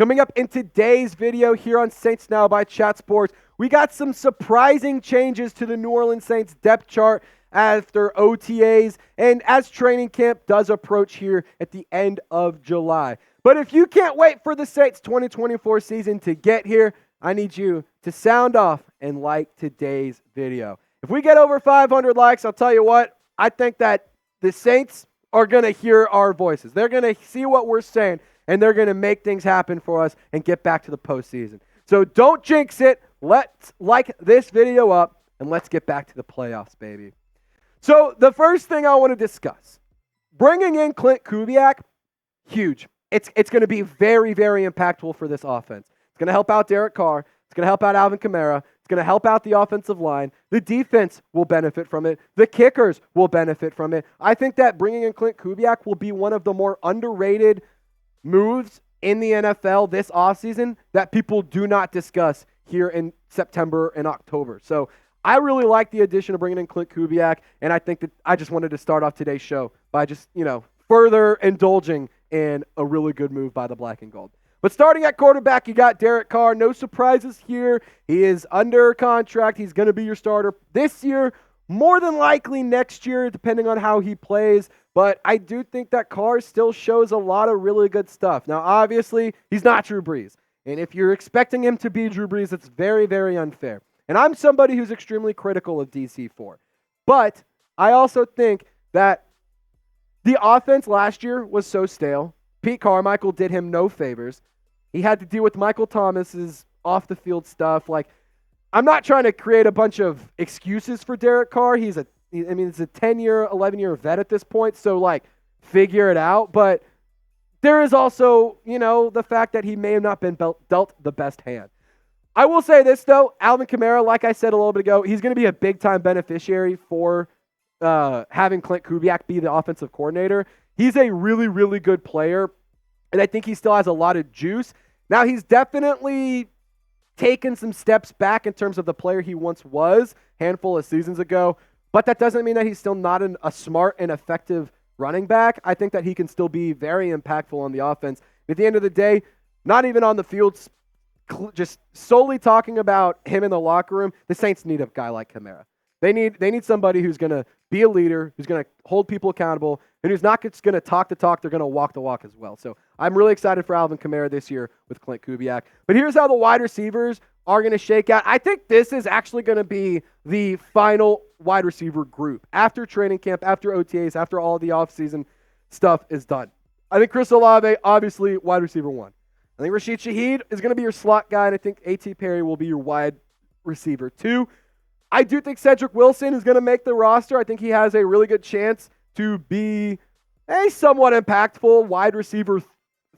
Coming up in today's video here on Saints Now by Chat Sports, we got some surprising changes to the New Orleans Saints depth chart after OTAs and as training camp does approach here at the end of July. But if you can't wait for the Saints 2024 season to get here, I need you to sound off and like today's video. If we get over 500 likes, I'll tell you what, I think that the Saints are going to hear our voices. They're going to see what we're saying, and they're going to make things happen for us and get back to the postseason. So don't jinx it. Let's like this video up, and let's get back to the playoffs, baby. So the first thing I want to discuss, bringing in Klint Kubiak, huge. It's going to be very, very impactful for this offense. It's going to help out Derek Carr. It's going to help out Alvin Kamara. It's going to help out the offensive line. The defense will benefit from it. The kickers will benefit from it. I think that bringing in Klint Kubiak will be one of the more underrated moves in the NFL this offseason that people do not discuss here in September and October. So I really like the addition of bringing in Klint Kubiak, and I think that I just wanted to start off today's show by just, further indulging in a really good move by the Black and Gold. But starting at quarterback, you got Derek Carr. No surprises here. He is under contract. He's going to be your starter this year, more than likely next year, depending on how he plays. But I do think that Carr still shows a lot of really good stuff. Now, obviously, he's not Drew Brees. And if you're expecting him to be Drew Brees, it's very, very unfair. And I'm somebody who's extremely critical of DC4. But I also think that the offense last year was so stale. Pete Carmichael did him no favors. He had to deal with Michael Thomas's off-the-field stuff. I'm not trying to create a bunch of excuses for Derek Carr. He's a 10-year, 11-year vet at this point, so, figure it out. But there is also, the fact that he may have not been dealt the best hand. I will say this, though. Alvin Kamara, like I said a little bit ago, he's going to be a big-time beneficiary for having Klint Kubiak be the offensive coordinator. He's a really, really good player, and I think he still has a lot of juice. Now, he's definitely taken some steps back in terms of the player he once was a handful of seasons ago, but that doesn't mean that he's still not a smart and effective running back. I think that he can still be very impactful on the offense. At the end of the day, not even on the field, just solely talking about him in the locker room, the Saints need a guy like Kamara. They need somebody who's going to be a leader, who's going to hold people accountable, and who's not just going to talk the talk, they're going to walk the walk as well. So I'm really excited for Alvin Kamara this year with Klint Kubiak. But here's how the wide receivers are going to shake out. I think this is actually going to be the final wide receiver group. After training camp, after OTAs, after all the offseason stuff is done. I think Chris Olave, obviously, wide receiver 1. I think Rashid Shaheed is going to be your slot guy, and I think A.T. Perry will be your wide receiver 2. I do think Cedric Wilson is going to make the roster. I think he has a really good chance to be a somewhat impactful wide receiver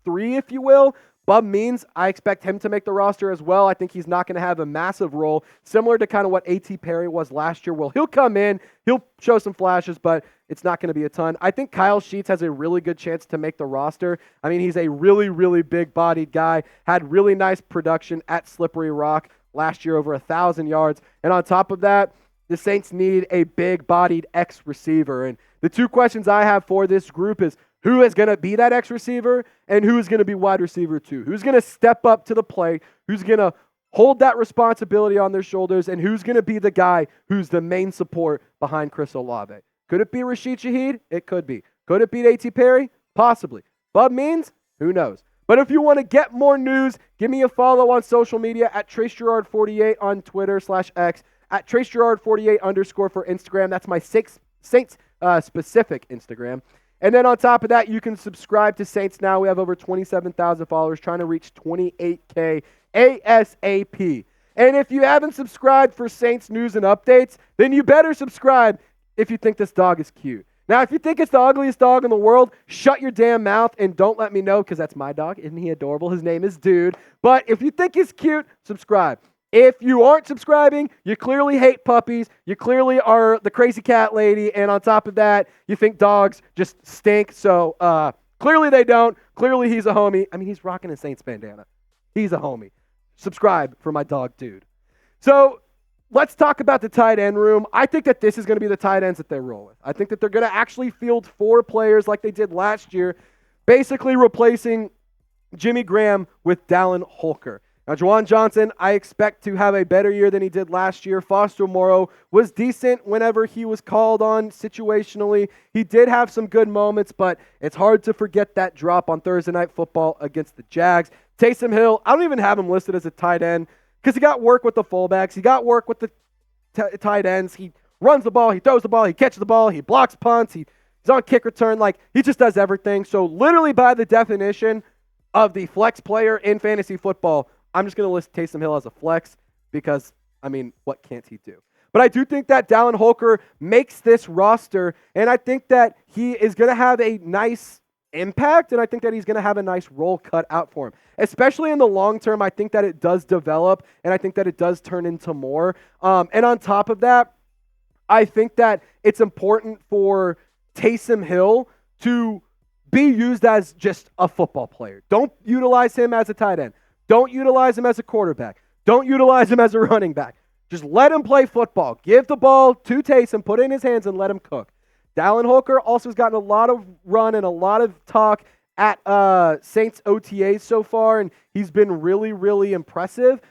3, if you will. Bub Means, I expect him to make the roster as well. I think he's not going to have a massive role, similar to kind of what A.T. Perry was last year. Well, he'll come in, he'll show some flashes, but it's not going to be a ton. I think Kyle Sheets has a really good chance to make the roster. I mean, he's a really, really big-bodied guy, had really nice production at Slippery Rock last year, over 1,000 yards. And on top of that, the Saints need a big-bodied X receiver. And the two questions I have for this group is, who is going to be that X receiver and who is going to be wide receiver 2? Who's going to step up to the plate? Who's going to hold that responsibility on their shoulders? And who's going to be the guy who's the main support behind Chris Olave? Could it be Rashid Shaheed? It could be. Could it be A.T. Perry? Possibly. Bub Means? Who knows? But if you want to get more news, give me a follow on social media at TraceGirouard48 on Twitter /X, at TraceGirouard48_ for Instagram. That's my Saints specific Instagram. And then on top of that, you can subscribe to Saints Now. We have over 27,000 followers, trying to reach 28K ASAP. And if you haven't subscribed for Saints news and updates, then you better subscribe if you think this dog is cute. Now, if you think it's the ugliest dog in the world, shut your damn mouth and don't let me know, because that's my dog. Isn't he adorable? His name is Dude. But if you think he's cute, subscribe. If you aren't subscribing, you clearly hate puppies. You clearly are the crazy cat lady. And on top of that, you think dogs just stink. So clearly they don't. Clearly he's a homie. I mean, he's rocking a Saints bandana. He's a homie. Subscribe for my dog, Dude. So let's talk about the tight end room. I think that this is going to be the tight ends that they roll with. I think that they're going to actually field 4 players like they did last year, basically replacing Jimmy Graham with Dallin Holker. Now, Juwan Johnson, I expect to have a better year than he did last year. Foster Moreau was decent whenever he was called on situationally. He did have some good moments, but it's hard to forget that drop on Thursday Night Football against the Jags. Taysom Hill, I don't even have him listed as a tight end because he got work with the fullbacks. He got work with the tight ends. He runs the ball. He throws the ball. He catches the ball. He blocks punts. He's on kick return. Like, he just does everything. So literally by the definition of the flex player in fantasy football, I'm just going to list Taysom Hill as a flex because, I mean, what can't he do? But I do think that Dallin Holker makes this roster, and I think that he is going to have a nice impact, and I think that he's going to have a nice role cut out for him. Especially in the long term, I think that it does develop, and I think that it does turn into more. And on top of that, I think that it's important for Taysom Hill to be used as just a football player. Don't utilize him as a tight end. Don't utilize him as a quarterback. Don't utilize him as a running back. Just let him play football. Give the ball to Taysom, put it in his hands, and let him cook. Dallin Holker also has gotten a lot of run and a lot of talk at Saints OTAs so far, and he's been really, really impressive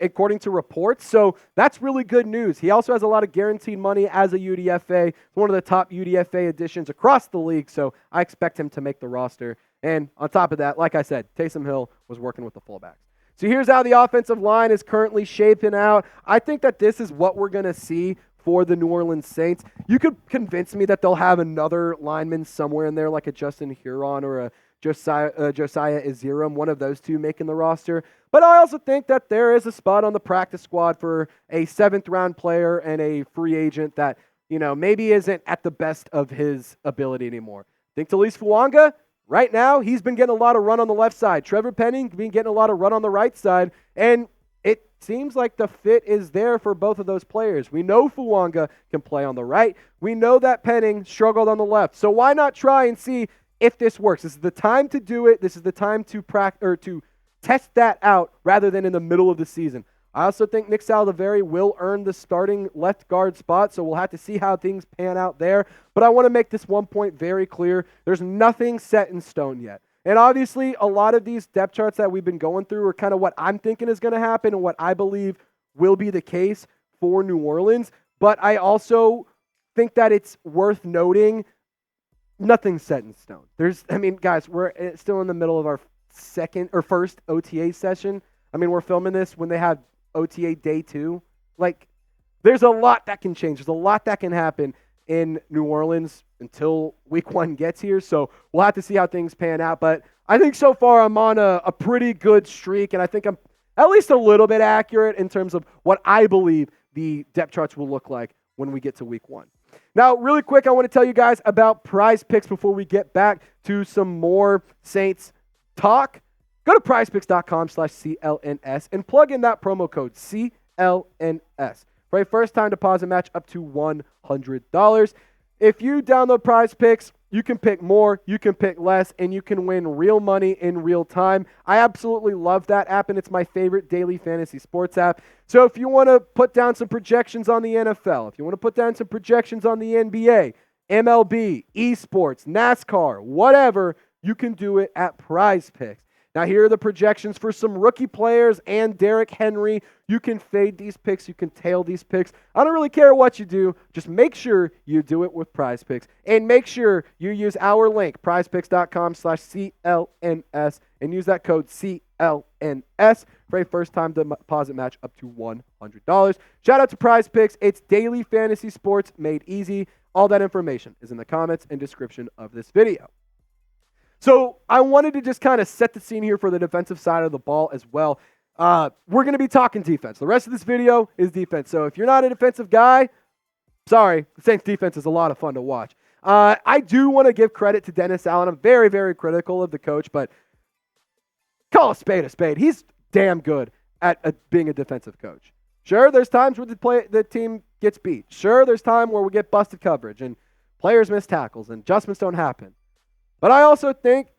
according to reports. So that's really good news. He also has a lot of guaranteed money as a UDFA. One of the top UDFA additions across the league, so I expect him to make the roster. And on top of that, like I said, Taysom Hill was working with the fullbacks. So here's how the offensive line is currently shaping out. I think that this is what we're going to see for the New Orleans Saints. You could convince me that they'll have another lineman somewhere in there, like a Justin Girouard or a Josiah Ezeram, one of those two making the roster. But I also think that there is a spot on the practice squad for a 7th-round player and a free agent that, maybe isn't at the best of his ability anymore. I think Taliese Fuaga, right now, he's been getting a lot of run on the left side. Trevor Penning been getting a lot of run on the right side. And it seems like the fit is there for both of those players. We know Fuaga can play on the right. We know that Penning struggled on the left. So why not try and see if this works? This is the time to do it. This is the time to to test that out rather than in the middle of the season. I also think Nick Saldiveri will earn the starting left guard spot, so we'll have to see how things pan out there. But I want to make this one point very clear. There's nothing set in stone yet. And obviously, a lot of these depth charts that we've been going through are kind of what I'm thinking is going to happen and what I believe will be the case for New Orleans. But I also think that it's worth noting nothing's set in stone. Guys, we're still in the middle of our first OTA session. We're filming this when they have OTA day 2. There's a lot that can change. There's a lot that can happen in New Orleans until week 1 gets here. So we'll have to see how things pan out. But I think so far I'm on a pretty good streak, and I think I'm at least a little bit accurate in terms of what I believe the depth charts will look like when we get to week 1. Now, really quick, I want to tell you guys about PrizePicks before we get back to some more Saints talk. Go to prizepicks.com/CLNS and plug in that promo code CLNS for a first-time deposit match up to $100. If you download PrizePicks, you can pick more, you can pick less, and you can win real money in real time. I absolutely love that app, and it's my favorite daily fantasy sports app. So if you want to put down some projections on the NFL, if you want to put down some projections on the NBA, MLB, esports, NASCAR, whatever, you can do it at PrizePicks. Now, here are the projections for some rookie players and Derrick Henry. You can fade these picks. You can tail these picks. I don't really care what you do. Just make sure you do it with PrizePicks. And make sure you use our link, prizepicks.com/CLNS, and use that code CLNS for a first-time deposit match up to $100. Shout out to PrizePicks. It's daily fantasy sports made easy. All that information is in the comments and description of this video. So I wanted to just kind of set the scene here for the defensive side of the ball as well. We're going to be talking defense. The rest of this video is defense. So if you're not a defensive guy, sorry, the Saints defense is a lot of fun to watch. I do want to give credit to Dennis Allen. I'm very, very critical of the coach, but call a spade a spade. He's damn good at being a defensive coach. Sure, there's times where the team gets beat. Sure, there's time where we get busted coverage and players miss tackles and adjustments don't happen. But I also think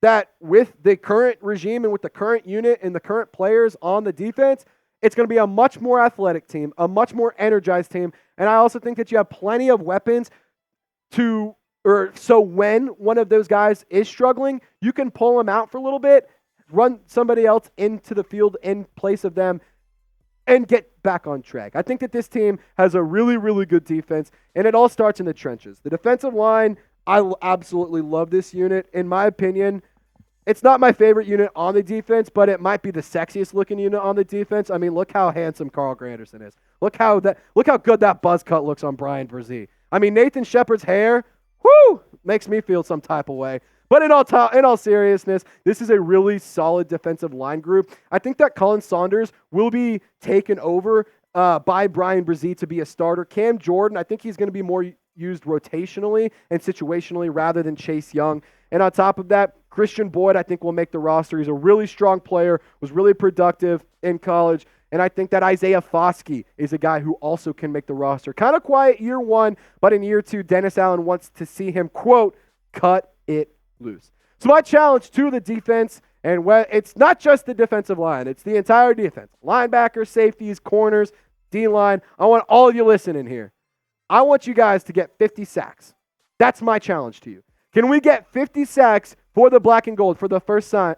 that with the current regime and with the current unit and the current players on the defense, it's going to be a much more athletic team, a much more energized team. And I also think that you have plenty of weapons to or so when one of those guys is struggling, you can pull them out for a little bit, run somebody else into the field in place of them, and get back on track. I think that this team has a really, really good defense, and it all starts in the trenches. The defensive line, I absolutely love this unit. In my opinion, it's not my favorite unit on the defense, but it might be the sexiest looking unit on the defense. I mean, look how handsome Carl Granderson is. Look how good that buzz cut looks on Brian Brzee. I mean, Nathan Shepard's hair, makes me feel some type of way. But in all seriousness, this is a really solid defensive line group. I think that Cullen Saunders will be taken over by Brian Brzee to be a starter. Cam Jordan, I think he's going to be more used rotationally and situationally rather than Chase Young. And on top of that, Christian Boyd, I think, will make the roster. He's a really strong player, was really productive in college. And I think that Isaiah Foskey is a guy who also can make the roster. Kind of quiet year one, but in year two, Dennis Allen wants to see him, quote, cut it loose. So my challenge to the defense, and it's not just the defensive line, it's the entire defense. Linebackers, safeties, corners, D-line. I want all of you listening here. I want you guys to get 50 sacks. That's my challenge to you. Can we get 50 sacks for the black and gold for the first time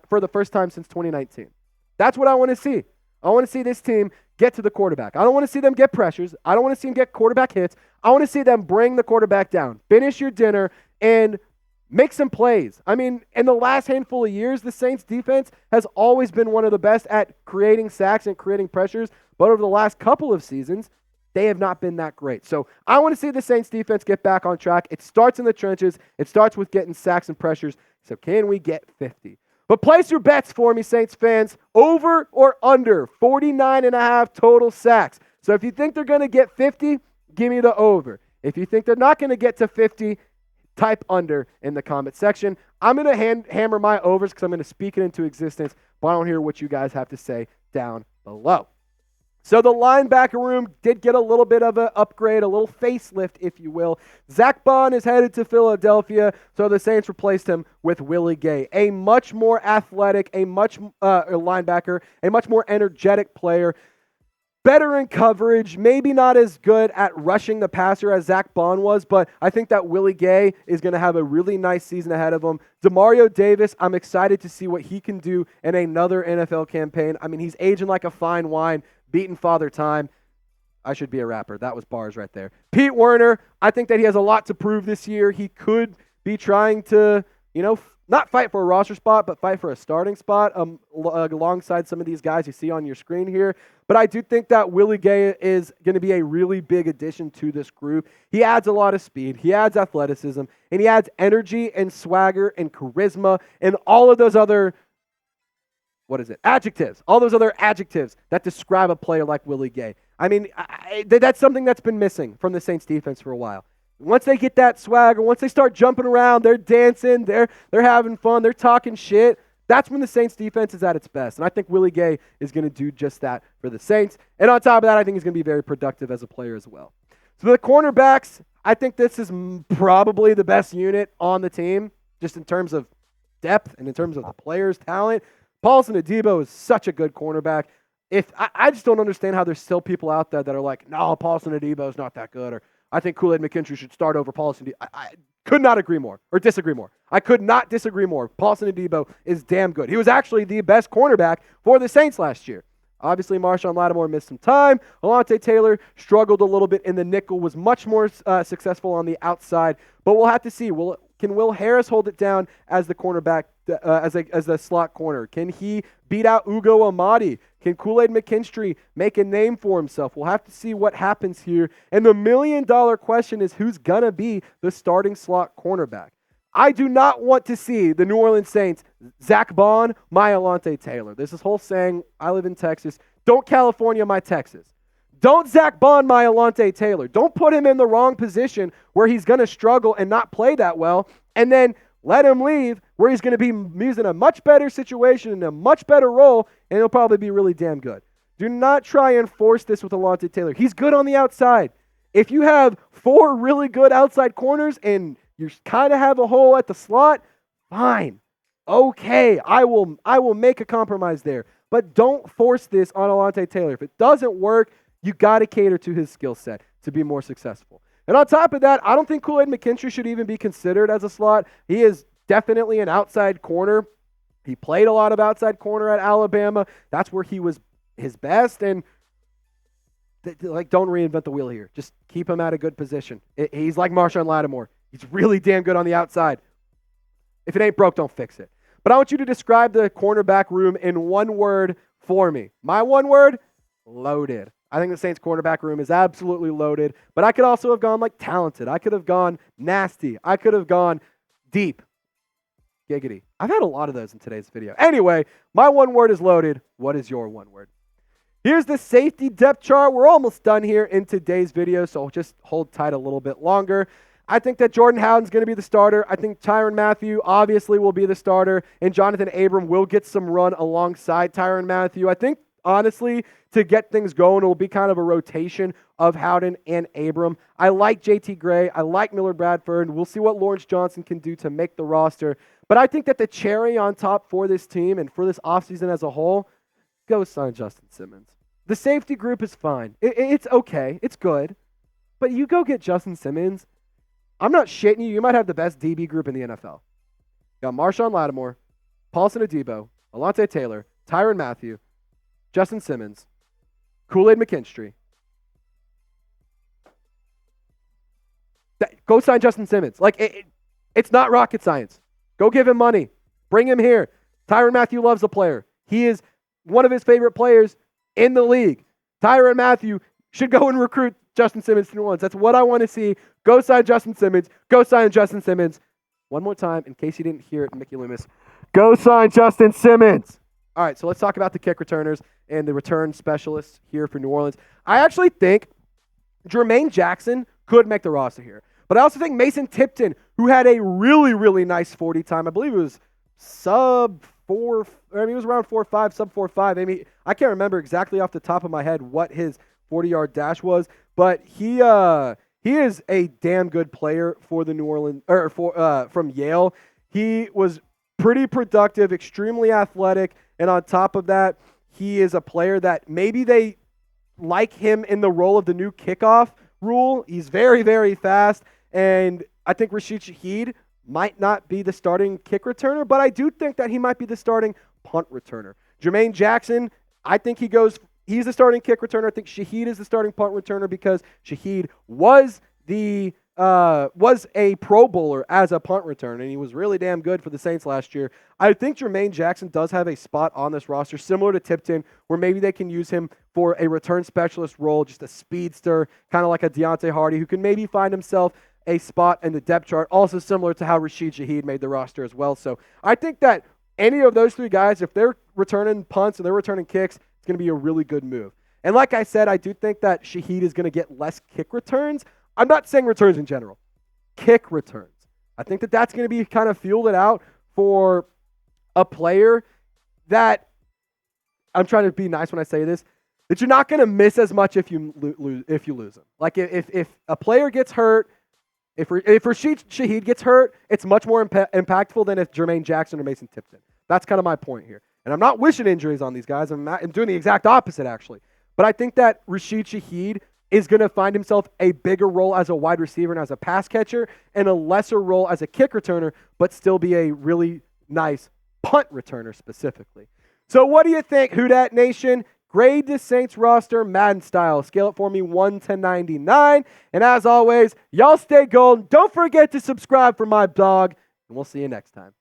since 2019? That's what I want to see. I want to see this team get to the quarterback. I don't want to see them get pressures. I don't want to see them get quarterback hits. I want to see them bring the quarterback down, finish your dinner, and make some plays. I mean, in the last handful of years, the Saints defense has always been one of the best at creating sacks and creating pressures, but over the last couple of seasons, they have not been that great. So I want to see the Saints defense get back on track. It starts in the trenches. It starts with getting sacks and pressures. So can we get 50? But place your bets for me, Saints fans. Over or under 49.5 total sacks. So if you think they're going to get 50, give me the over. If you think they're not going to get to 50, type under in the comment section. I'm going to hammer my overs because I'm going to speak it into existence, but I want to hear what you guys have to say down below. So the linebacker room did get a little bit of an upgrade, a little facelift, if you will. Zach Bond is headed to Philadelphia, so the Saints replaced him with Willie Gay, a much more athletic, linebacker, a much more energetic player, better in coverage, maybe not as good at rushing the passer as Zach Bond was, but I think that Willie Gay is going to have a really nice season ahead of him. Demario Davis, I'm excited to see what he can do in another NFL campaign. I mean, he's aging like a fine wine. Beating Father Time. I should be a rapper. That was bars right there. Pete Werner, I think that he has a lot to prove this year. He could be trying to, not fight for a roster spot, but fight for a starting spot alongside some of these guys you see on your screen here. But I do think that Willie Gay is going to be a really big addition to this group. He adds a lot of speed. He adds athleticism. And he adds energy and swagger and charisma and all of those other adjectives. All those other adjectives that describe a player like Willie Gay. I mean, that's something that's been missing from the Saints defense for a while. Once they get that swagger, once they start jumping around, they're dancing, they're having fun, they're talking shit, that's when the Saints defense is at its best. And I think Willie Gay is going to do just that for the Saints. And on top of that, I think he's going to be very productive as a player as well. So the cornerbacks, I think this is probably the best unit on the team, just in terms of depth and in terms of the players' talent. Paulson Adebo is such a good cornerback. I just don't understand how there's still people out there that are like, no, Paulson Adebo is not that good, or I think Kool-Aid McKinstry should start over Paulson Adebo. I could not agree more, or disagree more. I could not disagree more. Paulson Adebo is damn good. He was actually the best cornerback for the Saints last year. Obviously, Marshawn Lattimore missed some time. Alontae Taylor struggled a little bit in the nickel, was much more successful on the outside. But we'll have to see. Can Will Harris hold it down as the cornerback, as the slot corner? Can he beat out Ugo Amadi? Can Kool-Aid McKinstry make a name for himself? We'll have to see what happens here. And the million-dollar question is, who's going to be the starting slot cornerback? I do not want to see the New Orleans Saints, Zach Bond, my Alontae Taylor. There's this whole saying, I live in Texas, don't California my Texas. Don't Zach Bond my Alontae Taylor. Don't put him in the wrong position where he's going to struggle and not play that well, and then let him leave where he's going to be used in a much better situation, in a much better role, and he'll probably be really damn good. Do not try and force this with Alontae Taylor. He's good on the outside. If you have 4 really good outside corners and you kind of have a hole at the slot, fine. Okay, I will make a compromise there. But don't force this on Alontae Taylor. If it doesn't work, you got to cater to his skill set to be more successful. And on top of that, I don't think Kool-Aid McKinstry should even be considered as a slot. He is definitely an outside corner. He played a lot of outside corner at Alabama. That's where he was his best. And don't reinvent the wheel here. Just keep him at a good position. He's like Marshawn Lattimore. He's really damn good on the outside. If it ain't broke, don't fix it. But I want you to describe the cornerback room in one word for me. My one word, loaded. I think the Saints cornerback room is absolutely loaded. But I could also have gone talented. I could have gone nasty. I could have gone deep. Giggity. I've had a lot of those in today's video. Anyway, my one word is loaded. What is your one word? Here's the safety depth chart. We're almost done here in today's video, so just hold tight a little bit longer. I think that Jordan Howden's going to be the starter. I think Tyrann Mathieu obviously will be the starter, and Jonathan Abram will get some run alongside Tyrann Mathieu. I think, honestly, to get things going, it will be kind of a rotation of Howden and Abram. I like JT Gray. I like Miller Bradford. We'll see what Lawrence Johnson can do to make the roster. But I think that the cherry on top for this team and for this offseason as a whole, go sign Justin Simmons. The safety group is fine. It's okay. It's good. But you go get Justin Simmons. I'm not shitting you. You might have the best DB group in the NFL. You got Marshawn Lattimore, Paulson Adebo, Alontae Taylor, Tyrann Mathieu, Justin Simmons, Kool-Aid McKinstry. Go sign Justin Simmons. It's not rocket science. Go give him money. Bring him here. Tyrann Mathieu loves the player. He is one of his favorite players in the league. Tyrann Mathieu should go and recruit Justin Simmons to New Orleans. That's what I want to see. Go sign Justin Simmons. Go sign Justin Simmons. One more time, in case you didn't hear it, Mickey Loomis. Go sign Justin Simmons. All right, so let's talk about the kick returners and the return specialists here for New Orleans. I actually think Jermaine Jackson could make the roster here. But I also think Mason Tipton, who had a really, really nice 40 time, I believe it was it was around 4.5, sub 4.5. I can't remember exactly off the top of my head what his 40-yard dash was, but he is a damn good player for the New Orleans from Yale. He was pretty productive, extremely athletic, and on top of that, he is a player that maybe they like him in the role of the new kickoff rule. He's very, very fast, and I think Rashid Shaheed might not be the starting kick returner, but I do think that he might be the starting punt returner. Jermaine Jackson, I think he's the starting kick returner. I think Shaheed is the starting punt returner because Shaheed was a Pro Bowler as a punt returner, and he was really damn good for the Saints last year. I think Jermaine Jackson does have a spot on this roster, similar to Tipton, where maybe they can use him for a return specialist role, just a speedster, kind of like a Deontay Hardy, who can maybe find himself a spot in the depth chart, also similar to how Rashid Shaheed made the roster as well. So I think that any of those three guys, if they're returning punts and they're returning kicks, it's going to be a really good move. And like I said, I do think that Shaheed is going to get less kick returns. I'm not saying returns in general. Kick returns. I think that that's going to be kind of fielded out for a player that, I'm trying to be nice when I say this, that you're not going to miss as much if you lose him. Like if a player gets hurt, if Rashid Shaheed gets hurt, it's much more impactful than if Jermaine Jackson or Mason Tipton. That's kind of my point here. And I'm not wishing injuries on these guys. I'm doing the exact opposite, actually. But I think that Rashid Shaheed is going to find himself a bigger role as a wide receiver and as a pass catcher and a lesser role as a kick returner, but still be a really nice punt returner specifically. So what do you think, Who Dat Nation? Grade the Saints roster Madden style. Scale it for me 1 to 99. And as always, y'all stay golden. Don't forget to subscribe for my blog, and we'll see you next time.